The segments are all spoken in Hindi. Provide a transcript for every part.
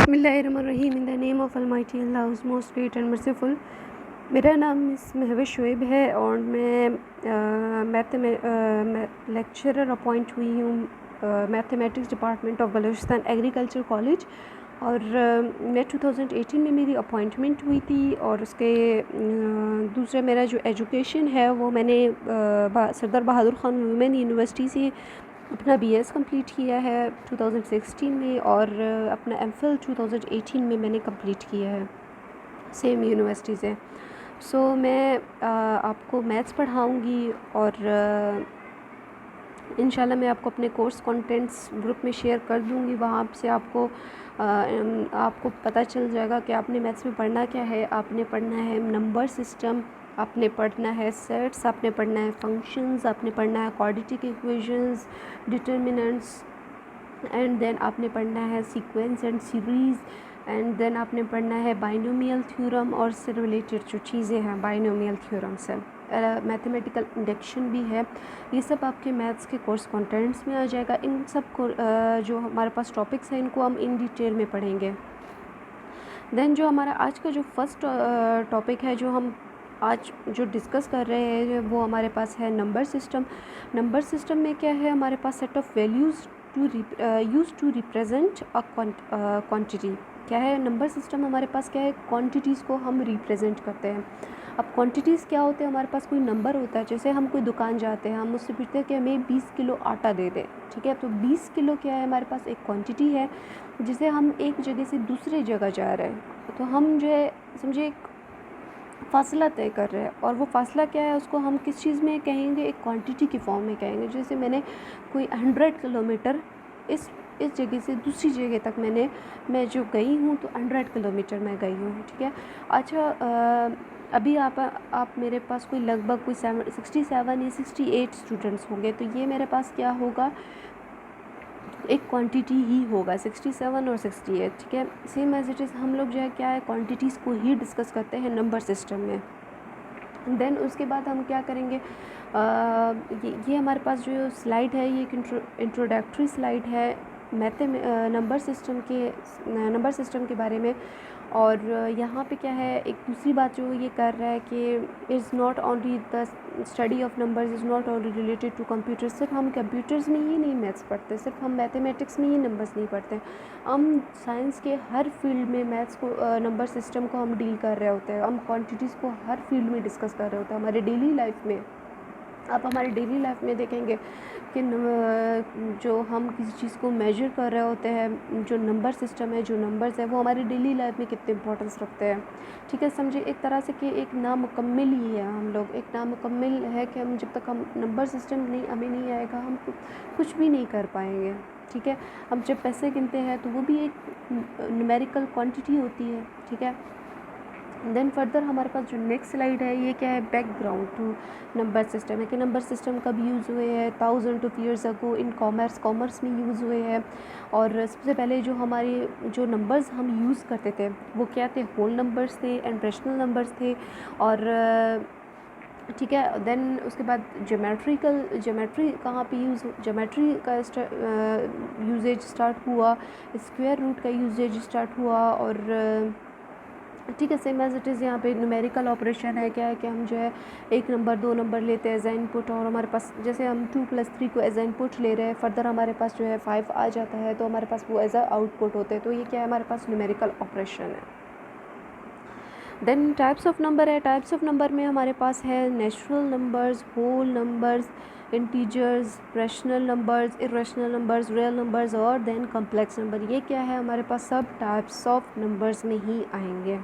बिस्मिल्लाहिर्रहमानिर्रहीम। In the name of Almighty Allah who's most great and merciful. मेरा नाम मिस महविश शुएब है और मैं मैथ में लेक्चरर अपॉइंट हुई हूँ mathematics department of Balochistan agriculture college. और मैं 2018 में मेरी अपॉइंटमेंट हुई थी। और उसके दूसरा मेरा जो एजुकेशन है वो मैंने सरदार बहादुर ख़ान वुमेन यूनिवर्सिटी से अपना बीएस कंप्लीट किया है 2016 में। और अपना एमफिल 2018 में मैंने कंप्लीट किया है सेम यूनिवर्सिटी से। मैं आपको मैथ्स पढ़ाऊँगी और इंशाल्लाह मैं आपको अपने कोर्स कंटेंट्स ग्रुप में शेयर कर दूँगी। वहाँ से आपको पता चल जाएगा कि आपने मैथ्स में पढ़ना क्या है। आपने पढ़ना है नंबर सिस्टम, आपने पढ़ना है सेट्स, आपने पढ़ना है फंक्शंस, आपने पढ़ना है quadratic equations, determinants, and then आपने पढ़ना है sequence and series, and then आपने पढ़ना है बाइनोमियल थ्योरम और से रिलेटेड जो चीज़ें हैं बाइनोमियल थ्योरम से। मैथमेटिकल इंडक्शन भी है। ये सब आपके मैथ्स के कोर्स कंटेंट्स में आ जाएगा। इन सब को जो हमारे पास टॉपिक्स हैं इनको हम इन डिटेल में पढ़ेंगे। देन जो हमारा आज का जो फर्स्ट टॉपिक है जो हम आज जो डिस्कस कर रहे हैं वो हमारे पास है नंबर सिस्टम। नंबर सिस्टम में क्या है, हमारे पास set of values use to represent a quantity. क्या है नंबर सिस्टम, हमारे पास क्या है, क्वांटिटीज़ को हम रिप्रेजेंट करते हैं। अब क्वांटिटीज़ क्या होते हैं, हमारे पास कोई नंबर होता है। जैसे हम कोई दुकान जाते हैं, हम उससे पूछते हैं कि हमें 20 किलो आटा दे दे, ठीक है। तो 20 किलो क्या है, हमारे पास एक क्वांटिटी है जिसे हम एक जगह से दूसरे जगह जा रहे हैं। तो हम जो है समझे एक फ़ासला तय कर रहे हैं, और वो फ़ासला क्या है उसको हम किस चीज़ में कहेंगे, एक क्वांटिटी के फॉर्म में कहेंगे। जैसे मैंने कोई 100 किलोमीटर इस जगह से दूसरी जगह तक मैं जो गई हूँ तो 100 किलोमीटर मैं गई हूँ, ठीक है। अच्छा, अभी आप मेरे पास कोई लगभग कोई 67 या 68 स्टूडेंट्स होंगे, तो ये मेरे पास क्या होगा, एक क्वांटिटी ही होगा 67 और 68, ठीक है। सेम एज इट इज़ हम लोग जो है क्या है क्वांटिटीज़ को ही डिस्कस करते हैं नंबर सिस्टम में। देन उसके बाद हम क्या करेंगे, ये हमारे पास जो स्लाइड है ये एक इंट्रोडक्टरी स्लाइड है नंबर सिस्टम के बारे में। और यहाँ पे क्या है, एक दूसरी बात जो ये कर रहा है कि is not only the study of numbers is not only related to computers. सिर्फ हम कंप्यूटर्स में ही नहीं मैथ्स पढ़ते, सिर्फ हम मैथमेटिक्स में ही नंबर्स नहीं पढ़ते, हम साइंस के हर फील्ड में मैथ्स को नंबर सिस्टम को हम डील कर रहे होते हैं। हम क्वांटिटीज़ को हर फील्ड में डिस्कस कर रहे होते हैं हमारे डेली लाइफ में। आप हमारे डेली लाइफ में देखेंगे कि जो हम किसी चीज़ को मेजर कर रहे होते हैं, जो नंबर सिस्टम है, जो नंबर्स है, वो हमारी डेली लाइफ में कितने इंपॉर्टेंस रखते हैं, ठीक है। समझिए एक तरह से कि एक नामुकम्मिल ही है हम लोग, एक नामुकम्मिल है कि हम जब तक हम नंबर सिस्टम हमें नहीं आएगा हम कुछ भी नहीं कर पाएंगे, ठीक है। हम जब पैसे गिनते हैं तो वो भी एक न्यूमेरिकल क्वांटिटी होती है, ठीक है। देन फर्दर हमारे पास जो नेक्स्ट स्लाइड है ये क्या है, बैकग्राउंड टू नंबर सिस्टम है कि नंबर सिस्टम कब यूज़ हुए हैं, 1000 of years ago in commerce में यूज़ हुए हैं। और सबसे पहले जो हमारे जो नंबर्स हम यूज़ करते थे वो क्या थे, होल नंबर्स थे एंड रेशनल नंबर्स थे। और ठीक है, देन उसके बाद ज्योमेट्री कहाँ पे ज्योमेट्री का यूजेज स्टार्ट हुआ, स्क्वायर रूट का यूजेज स्टार्ट हुआ। और ठीक है, सेम एज इट इज़ यहाँ पे न्यूमेरिकल ऑपरेशन है, क्या है कि हम जो है एक नंबर 2 नंबर लेते हैं एज इनपुट, और हमारे पास जैसे हम 2 + 3 को एज इनपुट ले रहे हैं, फर्दर हमारे पास जो है 5 आ जाता है तो हमारे पास वो एज अ आउटपुट होते हैं। तो ये क्या है, हमारे पास न्यूमेरिकल ऑपरेशन है। देन टाइप्स ऑफ नंबर है, टाइप्स ऑफ नंबर में हमारे पास है natural numbers, whole numbers, integers, rational numbers, irrational numbers, real numbers, और देन कॉम्प्लेक्स नंबर। ये क्या है, हमारे पास सब टाइप्स ऑफ नंबर्स में ही आएंगे।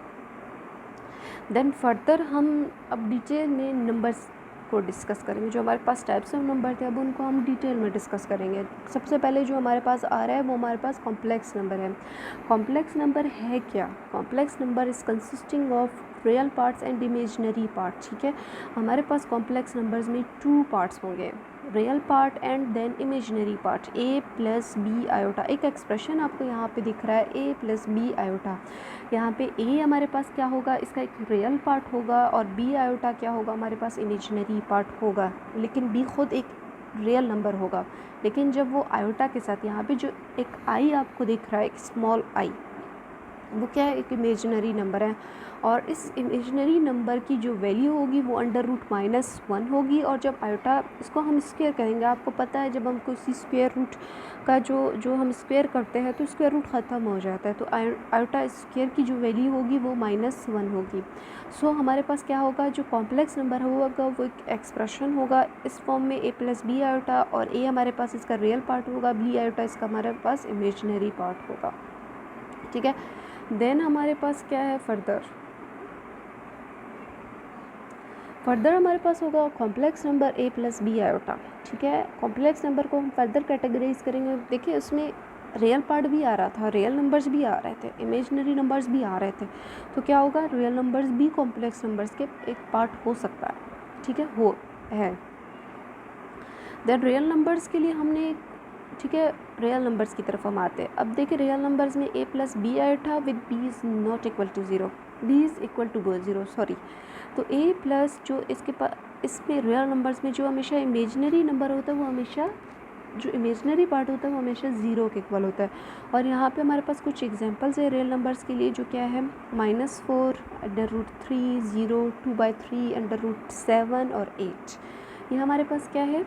देन फर्दर हम अब डिटेल में नंबर्स को डिस्कस करेंगे। जो हमारे पास टाइप्स ऑफ नंबर थे अब उनको हम डिटेल में डिस्कस करेंगे। सबसे पहले जो हमारे पास आ रहा है वो हमारे पास कॉम्प्लेक्स नंबर है। कॉम्प्लेक्स नंबर है क्या, complex number is consisting of real parts and imaginary parts, ठीक है। हमारे पास कॉम्प्लेक्स नंबर्स में 2 पार्ट्स होंगे, real part and then imaginary part, a + b iota. एक एक्सप्रेशन आपको यहाँ पे दिख रहा है a + b आयोटा। यहाँ पे a हमारे पास क्या होगा, इसका एक रियल पार्ट होगा, और b आयोटा क्या होगा, हमारे पास इमेजनरी पार्ट होगा। लेकिन b खुद एक रियल नंबर होगा, लेकिन जब वो आयोटा के साथ यहाँ पे जो एक i आपको दिख रहा है, एक स्मॉल i, वो क्या है, एक इमेजिनरी नंबर है, और इस इमेजिनरी नंबर की जो वैल्यू होगी वो √-1 होगी। और जब आयोटा, इसको हम स्क्वायर करेंगे, आपको पता है जब हम किसी स्क्वायर रूट का जो हम स्क्वायर करते हैं तो स्क्वायर रूट ख़त्म हो जाता है, तो आयोटा स्क्वायर की जो वैल्यू होगी वो -1 होगी। सो हमारे पास क्या होगा, जो कॉम्प्लेक्स नंबर होगा वो एक एक्सप्रेशन होगा इस फॉर्म में a+b आयोटा, और a हमारे पास इसका रियल पार्ट होगा, b आयोटा इसका हमारे पास इमेजिनरी पार्ट होगा। ठीक है, देन हमारे पास क्या है, फर्दर हमारे पास होगा कॉम्प्लेक्स नंबर a+b आयोटा। ठीक है, कॉम्प्लेक्स नंबर को हम फर्दर कैटेगराइज करेंगे। देखिए उसमें रियल पार्ट भी आ रहा था, रियल नंबर्स भी आ रहे थे, इमेजिनरी नंबर्स भी आ रहे थे, तो क्या होगा, रियल नंबर्स भी कॉम्प्लेक्स नंबर्स के एक पार्ट हो सकता है। ठीक है, देन रियल नंबर्स के लिए हमने, ठीक है, रियल नंबर्स की तरफ हम आते हैं। अब देखिए रियल नंबर्स में a+b आया था with b is not equal to 0, b is equal to 0, sorry. तो a प्लस जो इसके पास, इसमें रियल नंबर्स में जो हमेशा इमेजिनरी नंबर होता है वो हमेशा, जो इमेजिनरी पार्ट होता है वो हमेशा 0 के इक्वल होता है। और यहाँ पे हमारे पास कुछ एग्जांपल्स है रियल नंबर्स के लिए, जो क्या है, -4, √3, 0, 2/3, √7 और 8। ये हमारे पास क्या है,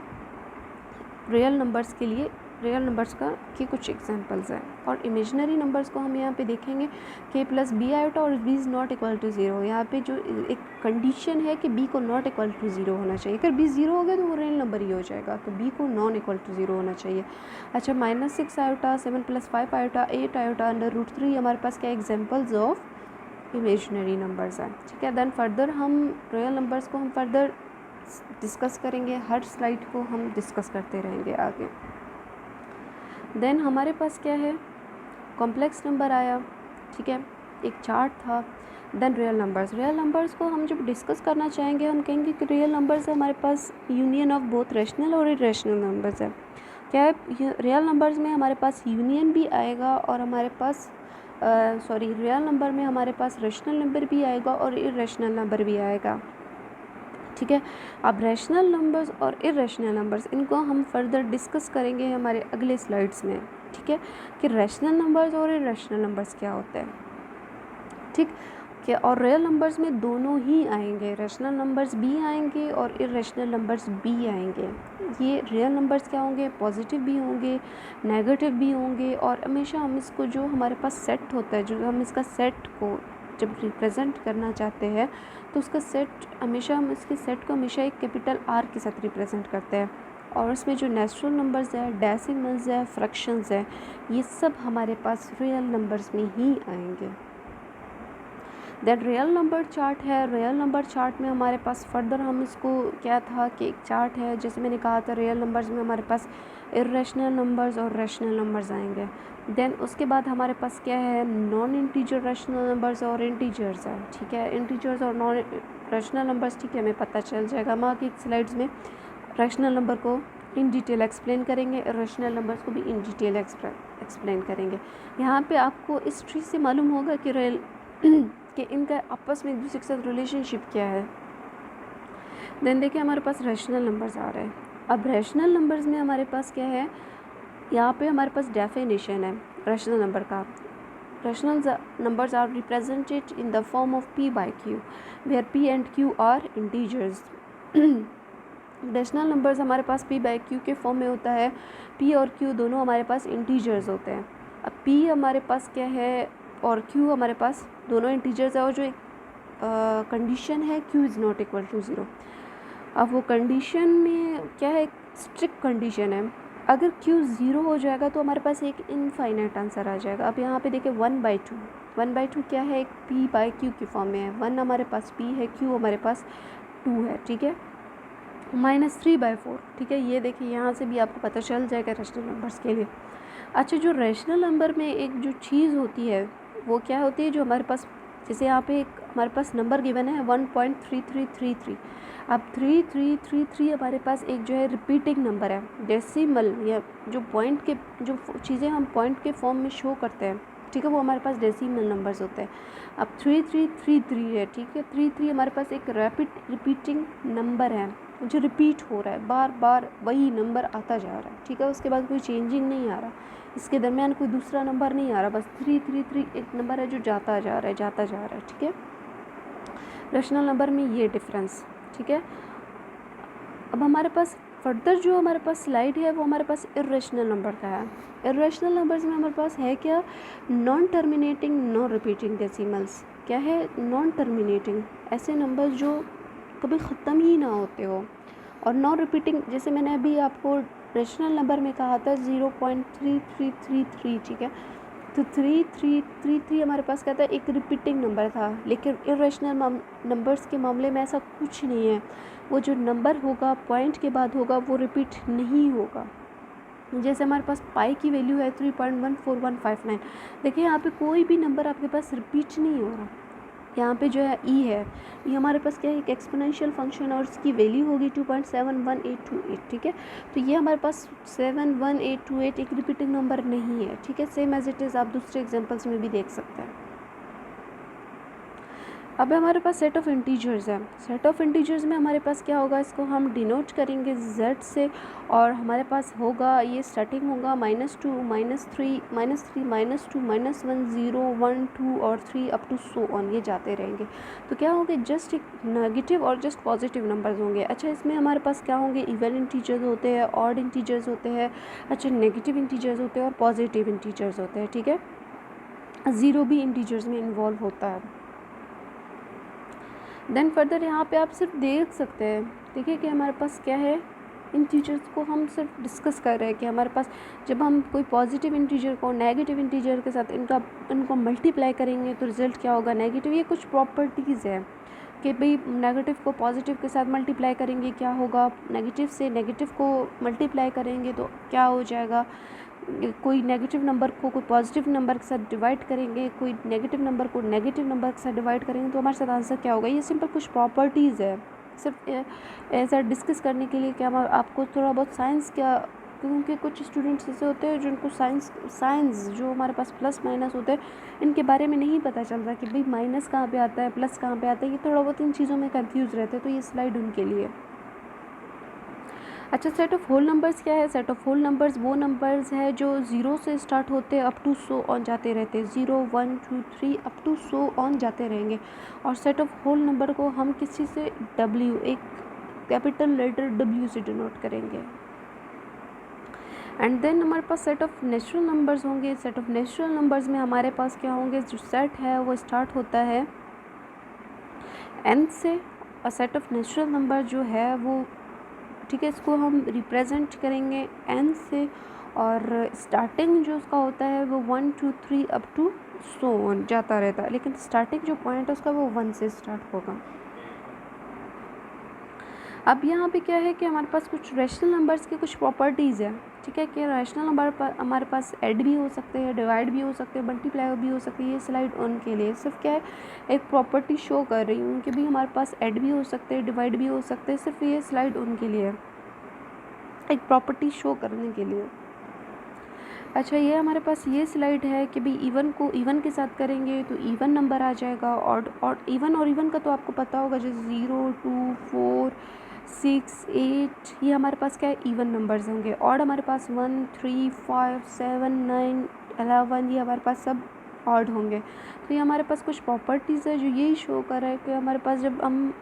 रियल नंबर्स के लिए, रियल नंबर्स का की कुछ एग्जांपल्स हैं। और इमेजिनरी नंबर्स को हम यहाँ पे देखेंगे कि +b आयोटा और b is not equal to 0। यहाँ पे जो एक कंडीशन है कि b को नॉट इक्वल टू 0 होना चाहिए, अगर b 0 हो गया तो वो रियल नंबर ही हो जाएगा, तो b को नॉन इक्वल टू 0 होना चाहिए। अच्छा, -6 आयोटा, 7 + 5 आयोटा, 8 आयोटा, √3 हमारे पास क्या एग्जाम्पल्स ऑफ इमेजिनरी नंबर्स हैं। ठीक है, देन फर्दर हम रियल नंबर्स को हम फर्दर डिस्कस करेंगे, हर स्लाइड को हम डिस्कस करते रहेंगे आगे। देन हमारे पास क्या है, कॉम्प्लेक्स नंबर आया। ठीक है, एक चार्ट था। देन रियल नंबर्स को हम जब डिस्कस करना चाहेंगे, हम कहेंगे कि रियल नंबर्स हमारे पास यूनियन ऑफ बोथ रैशनल और इरेशनल नंबर्स है। क्या है, रियल नंबर्स में हमारे पास यूनियन भी आएगा और हमारे पास रियल नंबर में हमारे पास रैशनल नंबर भी आएगा और इरेशनल नंबर भी आएगा। ठीक है, अब रैशनल नंबर्स और इरेशनल नंबर्स, इनको हम फर्दर डिस्कस करेंगे हमारे अगले स्लाइड्स में। ठीक है, कि रैशनल नंबर्स और इरेशनल नंबर्स क्या होते हैं। ठीक है, और रियल नंबर्स में दोनों ही आएंगे, रैशनल नंबर्स भी आएंगे और इरेशनल नंबर्स भी आएंगे। ये रियल नंबर्स क्या होंगे, पॉजिटिव भी होंगे, नेगेटिव भी होंगे, और हमेशा हम इसको, जो हमारे पास सेट होता है, जो हम इसका सेट को जब रिप्रेजेंट करना चाहते हैं तो उसका सेट, हमेशा हम इसके सेट को हमेशा एक कैपिटल R के साथ रिप्रेजेंट करते हैं। और उसमें जो नेचुरल नंबर्स है, डेसिमल्स है, फ्रैक्शंस है, ये सब हमारे पास रियल नंबर्स में ही आएंगे। देन रियल नंबर चार्ट है। रियल नंबर चार्ट में हमारे पास फर्दर, हम इसको क्या था कि एक चार्ट है, जैसे मैंने कहा था रियल नंबर्स में हमारे पास इरेशनल नंबर्स और रैशनल नंबर्स आएंगे। देन उसके बाद हमारे पास क्या है, नॉन इंटीजर रैशनल नंबर्स और इंटीजर्स है। ठीक है, इंटीजर्स और नॉन रैशनल नंबर्स, ठीक है, हमें पता चल जाएगा। हम आगे स्लाइड्स में रैशनल नंबर को इन डिटेल एक्सप्लेन करेंगे, रैशनल नंबर्स को भी इन डिटेल एक्सप्लेन करेंगे। यहाँ पे आपको इस ट्री से मालूम होगा कि रियल कि इनका आपस में एक दूसरे के साथ रिलेशनशिप क्या है। देन देखिए हमारे पास रैशनल नंबर्स आ रहे हैं। अब रैशनल नंबर्स में हमारे पास क्या है, यहाँ पे हमारे पास डेफिनेशन है रैशनल नंबर का। Rational numbers are represented in the form of p/q where p and q are integers. Rational numbers हमारे पास p/q के फॉर्म में होता है, p और q दोनों हमारे पास इंटीजर्स होते हैं। अब p हमारे पास क्या है और q हमारे पास दोनों इंटीजर्स है, और जो एक कंडीशन है q is not equal to 0। अब वो कंडीशन में क्या है, स्ट्रिक्ट कंडीशन है, अगर q 0 हो जाएगा तो हमारे पास एक इनफाइनाइट आंसर आ जाएगा। अब यहाँ पे देखिए 1/2 क्या है, एक p/q के फॉर्म में है। 1 हमारे पास p है, q हमारे पास 2 है। ठीक है, -3/4। ठीक है, ये देखिए यहाँ से भी आपको पता चल जाएगा रैशनल नंबर्स के लिए। अच्छा, जो रैशनल नंबर में एक जो चीज़ होती है वो क्या होती है, जो हमारे पास, जैसे यहाँ पे एक हमारे पास नंबर गिवन है 1.3333। अब 3333 हमारे पास एक जो है रिपीटिंग नंबर है, डेसिमल, या जो पॉइंट के, जो चीज़ें हम पॉइंट के फॉर्म में शो करते हैं, ठीक है, वो हमारे पास डेसिमल नंबर्स होते हैं। अब 3333 है। ठीक है, 33 हमारे पास एक रैपिड रिपीटिंग नंबर है, जो रिपीट हो रहा है, बार बार वही नंबर आता जा रहा है, ठीक है, उसके बाद कोई चेंजिंग नहीं आ रहा, इसके दरमियान कोई दूसरा नंबर नहीं आ रहा, बस 333 एक नंबर है जो जाता जा रहा है, जाता जा रहा है, ठीक है। रैशनल नंबर में ये डिफरेंस, ठीक है। अब हमारे पास फर्दर जो हमारे पास स्लाइड है वो हमारे पास इर्रेशनल नंबर का है। इर्रेशनल नंबर्स में हमारे पास है क्या, non terminating non repeating decimals. क्या है, नॉन टर्मिनेटिंग, ऐसे नंबर्स जो कभी ख़त्म ही ना होते हो, और नॉन रिपीटिंग, जैसे मैंने अभी आपको रेशनल नंबर में कहा था 0.3333, ठीक है, तो 3333 हमारे पास क्या था, एक रिपीटिंग नंबर था, लेकिन इरेशनल नंबर्स के मामले में ऐसा कुछ नहीं है, वो जो नंबर होगा पॉइंट के बाद होगा वो रिपीट नहीं होगा। जैसे हमारे पास पाई की वैल्यू है 3.14159, देखिए यहाँ पे कोई भी नंबर आपके पास रिपीट नहीं हो रहा। यहाँ पे जो है ई है, ये हमारे पास क्या है, एक एक्सपोनेंशियल फंक्शन और उसकी वैल्यू होगी 2.71828, ठीक है। तो ये हमारे पास 71828 एक रिपीटिंग नंबर नहीं है, ठीक है, सेम एज इट इज़ आप दूसरे एग्जांपल्स में भी देख सकते हैं। अब हमारे पास सेट ऑफ इंटीजर्स है। सेट ऑफ इंटीजर्स में हमारे पास क्या होगा, इसको हम डिनोट करेंगे z से, और हमारे पास होगा, ये स्टार्टिंग होगा -2 -3 -3 -2 -1 0 1 2 और 3 अप टू सो ऑन, ये जाते रहेंगे। तो क्या होंगे, जस्ट एक नेगेटिव और जस्ट पॉजिटिव नंबर्स होंगे। अच्छा, इसमें हमारे पास क्या होंगे, इवन इंटीजर्स होते हैं, ऑड इंटीजर्स होते हैं, अच्छा नेगेटिव इंटीजर्स होते हैं और पॉजिटिव इंटीजर्स होते हैं, ठीक है। ज़ीरो भी इंटीजर्स में इन्वॉल्व होता है। देन फर्दर यहाँ पे आप सिर्फ देख सकते हैं, देखिए कि हमारे पास क्या है, इंटीजर्स को हम सिर्फ डिस्कस कर रहे हैं कि हमारे पास जब हम कोई पॉजिटिव इंटीजर को नेगेटिव इंटीजर के साथ इनको मल्टीप्लाई करेंगे तो रिज़ल्ट क्या होगा, नेगेटिव। ये कुछ प्रॉपर्टीज़ है कि भाई नेगेटिव को पॉजिटिव के साथ मल्टीप्लाई करेंगे क्या होगा, नेगेटिव से नेगेटिव को मल्टीप्लाई करेंगे तो क्या हो जाएगा, कोई नेगेटिव नंबर को कोई पॉजिटिव नंबर के साथ डिवाइड करेंगे, कोई नेगेटिव नंबर को नेगेटिव नंबर के साथ डिवाइड करेंगे तो हमारे साथ आंसर क्या होगा। ये सिंपल कुछ प्रॉपर्टीज़ है, सिर्फ ऐसा डिस्कस करने के लिए कि हम आपको थोड़ा बहुत साइंस क्या, क्योंकि कुछ स्टूडेंट्स ऐसे होते हैं जिनको साइंस जो हमारे पास प्लस माइनस होते हैं इनके बारे में नहीं पता चलता कि भाई माइनस कहाँ पे आता है, प्लस कहाँ पे आता है, ये थोड़ा बहुत इन चीज़ों में कंफ्यूज रहते हैं, तो ये स्लाइड उनके लिए। अच्छा, सेट ऑफ होल नंबर्स क्या है, सेट ऑफ होल नंबर्स वो नंबर्स है जो 0 से स्टार्ट होते हैं अप टू सो ऑन जाते रहते हैं, 0 1 2 3 अप टू सो ऑन जाते रहेंगे। और सेट ऑफ होल नंबर को हम किसी से W, एक कैपिटल लेटर W से डिनोट करेंगे। एंड देन हमारे पास सेट ऑफ नेचुरल नंबर्स होंगे। सेट ऑफ नेचुरल नंबर्स में हमारे पास क्या होंगे, जो सेट है वो स्टार्ट होता है n से, और सेट ऑफ नेचुरल नंबर जो है वो, ठीक है, इसको हम रिप्रेजेंट करेंगे n से, और स्टार्टिंग जो उसका होता है वो 1 2 3 अप टू सो ऑन जाता रहता है, लेकिन स्टार्टिंग जो पॉइंट है उसका वो 1 से स्टार्ट होगा। अब यहाँ पे क्या है कि हमारे पास कुछ रैशनल नंबर्स की कुछ प्रॉपर्टीज़ है, ठीक है, कि रैशनल नंबर पर हमारे पास ऐड भी हो सकते हैं, डिवाइड भी हो सकते हैं, मल्टीप्लाई भी हो सकती है। ये स्लाइड ऑन के लिए सिर्फ क्या है, एक प्रॉपर्टी शो कर रही हूँ कि भी हमारे पास ऐड भी हो सकते हैं, डिवाइड भी हो सकते हैं, सिर्फ ये स्लाइड ऑन के लिए, एक प्रॉपर्टी शो करने के लिए। अच्छा, ये हमारे पास ये स्लाइड है कि भाई इवन को इवन के साथ करेंगे तो इवन नंबर आ जाएगा, और इवन और इवन का तो आपको पता होगा, जैसे 0 2 4 6 8, ये हमारे पास क्या है, इवन नंबर्स होंगे। ऑड हमारे पास 1 3 5 7 9 11, ये हमारे पास सब ऑड होंगे। तो ये हमारे पास कुछ प्रॉपर्टीज़ है जो यही शो कर रहा है कि हमारे पास जब हम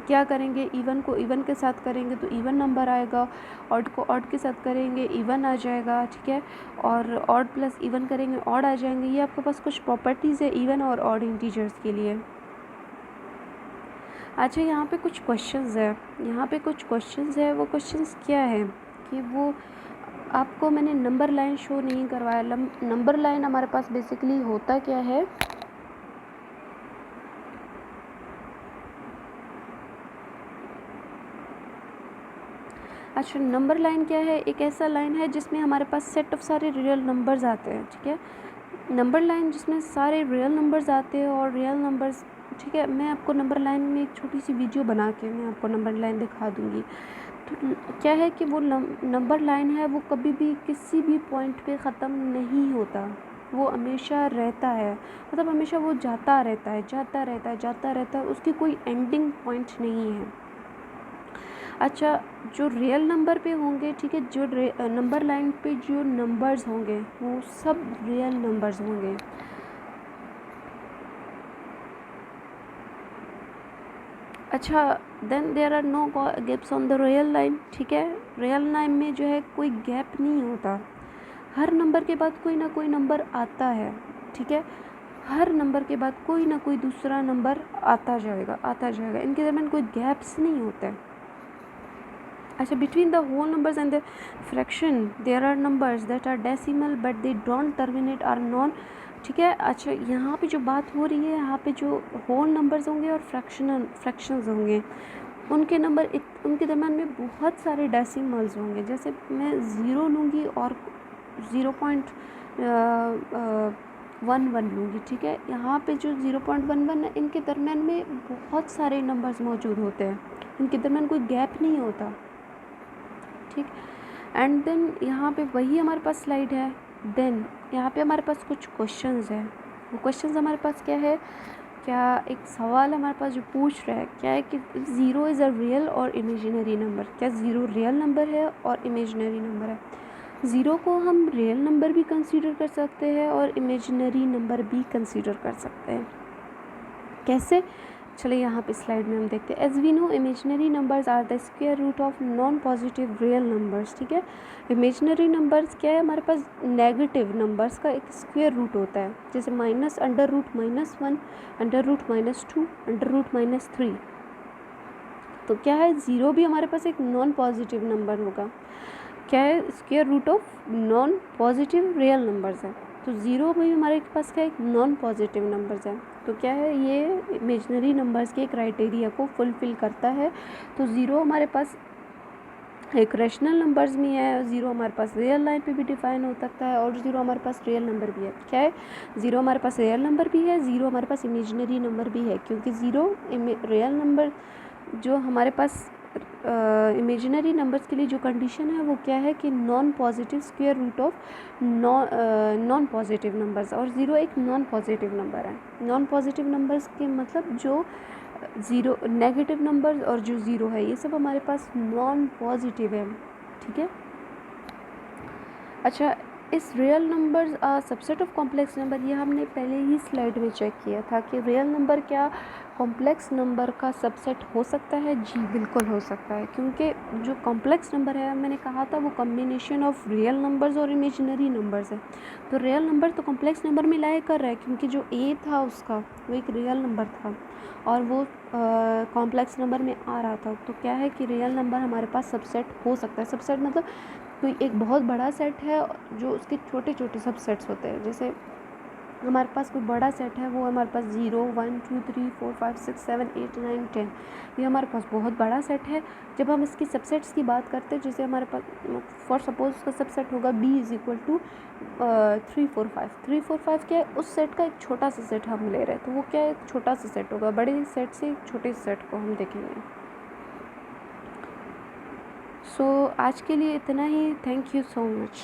क्या करेंगे, इवन को इवन के साथ करेंगे तो इवन नंबर आएगा, ऑड को ऑड के साथ करेंगे इवन आ जाएगा, ठीक है, और ऑड प्लस इवन करेंगे ऑड आ जाएंगे। ये आपके पास कुछ प्रॉपर्टीज़ है इवन और ऑड इंटीजर्स के लिए। अच्छा, यहाँ पे कुछ क्वेश्चंस है, यहाँ पे कुछ क्वेश्चंस है, वो क्वेश्चंस क्या है कि वो आपको मैंने नंबर लाइन शो नहीं करवाया। नंबर लाइन हमारे पास बेसिकली होता क्या है, अच्छा, नंबर लाइन क्या है, एक ऐसा लाइन है जिसमें हमारे पास सेट ऑफ सारे रियल नंबर्स आते हैं, ठीक है, नंबर लाइन जिसमें सारे रियल नंबर्स आते हैं और रियल नंबर्स, ठीक है। मैं आपको नंबर लाइन में एक छोटी सी वीडियो बना के मैं आपको नंबर लाइन दिखा दूँगी। तो क्या है कि वो नंबर लाइन है वो कभी भी किसी भी पॉइंट पे ख़त्म नहीं होता, वो हमेशा रहता है, मतलब हमेशा वो जाता रहता है, जाता रहता है, जाता रहता है, उसकी कोई एंडिंग पॉइंट नहीं है। अच्छा, जो रियल नंबर पे होंगे, ठीक है, जो नंबर लाइन पे जो नंबर्स होंगे वो सब रियल नंबर्स होंगे। अच्छा, then there are no gaps on the real line, ठीक है। रियल लाइन में जो है कोई गैप नहीं होता, हर नंबर के बाद कोई ना कोई नंबर आता है, ठीक है। हर नंबर के बाद कोई ना कोई दूसरा नंबर आता जाएगा, इनके दरमियान कोई गैप्स नहीं होते। अच्छा, between the whole numbers and the fraction there are numbers that are decimal but they don't terminate are non, ठीक है। अच्छा, यहाँ पे जो बात हो रही है, यहाँ पे जो होल नंबर्स होंगे और फ्रैक्शंस होंगे, उनके उनके दरम्यान में बहुत सारे डेसिमल्स होंगे। जैसे मैं ज़ीरो लूँगी और 0.11 लूँगी, ठीक है। यहाँ पे जो 0.11 है, इनके दरम्यान में बहुत सारे नंबर्स मौजूद होते हैं, इनके दरम्यान कोई गैप नहीं होता, ठीक। एंड देन यहाँ पे वही हमारे पास स्लाइड है। देन यहाँ पे हमारे पास कुछ क्वेश्चंस है। वो क्वेश्चंस हमारे पास क्या है, क्या एक सवाल हमारे पास जो पूछ रहा है क्या है कि ज़ीरो इज़ अ रियल और इमेजिनरी नंबर, क्या ज़ीरो रियल नंबर है और इमेजिनरी नंबर है। ज़ीरो को हम रियल नंबर भी कंसीडर कर सकते हैं और इमेजिनरी नंबर भी कंसीडर कर सकते हैं। कैसे, चलिए यहाँ पे स्लाइड में हम देखते हैं। As we know imaginary numbers are the square root of non positive real numbers, ठीक है। इमेजिनरी नंबर्स क्या है, हमारे पास नेगेटिव नंबर्स का एक स्क्वायर रूट होता है, जैसे minus under root -1, under root -2, under root -3। तो क्या है, ज़ीरो भी हमारे पास एक नॉन पॉजिटिव नंबर होगा, क्या है, square root of non positive real numbers है। तो ज़ीरो में भी हमारे पास क्या एक नॉन पॉजिटिव नंबर्स है। तो क्या है, ये इमेजिनरी नंबर्स के क्राइटेरिया को फुलफ़िल करता है। तो ज़ीरो हमारे पास एक रैशनल नंबर्स में है, ज़ीरो हमारे पास रियल लाइन पे भी डिफाइन हो सकता है, और ज़ीरो हमारे पास रियल नंबर भी है। क्या है, ज़ीरो हमारे पास रियल नंबर भी है, ज़ीरो हमारे पास इमेजिनरी नंबर भी है, क्योंकि ज़ीरो रियल नंबर जो हमारे पास इमेजिनरी नंबर्स के लिए जो कंडीशन है वो क्या है कि non positive square root of non positive numbers, और ज़ीरो एक नॉन पॉजिटिव नंबर है। नॉन पॉजिटिव नंबर्स के मतलब जो ज़ीरो नेगेटिव नंबर्स और जो ज़ीरो है, ये सब हमारे पास नॉन पॉजिटिव है, ठीक है। अच्छा, इस real numbers subset of complex number, ये हमने पहले ही स्लाइड में चेक किया था कि रियल नंबर क्या कॉम्प्लेक्स नंबर का सबसेट हो सकता है। जी बिल्कुल हो सकता है, क्योंकि जो कॉम्प्लेक्स नंबर है, मैंने कहा था, वो कॉम्बिनेशन ऑफ रियल नंबर्स और इमेजिनरी नंबर्स है। तो रियल नंबर तो कॉम्प्लेक्स नंबर में लाया कर रहा है, क्योंकि जो ए था उसका वो एक रियल नंबर था और वो कॉम्प्लेक्स नंबर में आ रहा था। तो क्या है कि रियल नंबर हमारे पास सबसेट हो सकता है। सबसेट मतलब कोई एक बहुत बड़ा सेट है जो उसके छोटे छोटे सबसेट्स होते हैं। जैसे हमारे पास कोई बड़ा सेट है, वो हमारे पास 0, 1, 2, 3, 4, 5, 6, 7, 8, 9, 10, ये हमारे पास बहुत बड़ा सेट है। जब हम इसकी सबसेट्स की बात करते हैं, जैसे हमारे पास फॉर सपोज उसका सबसेट होगा B = 3, 4, 5। 3, 4, 5 क्या है, उस सेट का एक छोटा सा सेट हम ले रहे हैं, तो वो क्या है, एक छोटा सा सेट होगा। बड़े सेट से एक छोटे सेट को हम देखेंगे। सो आज के लिए इतना ही। Thank you so much.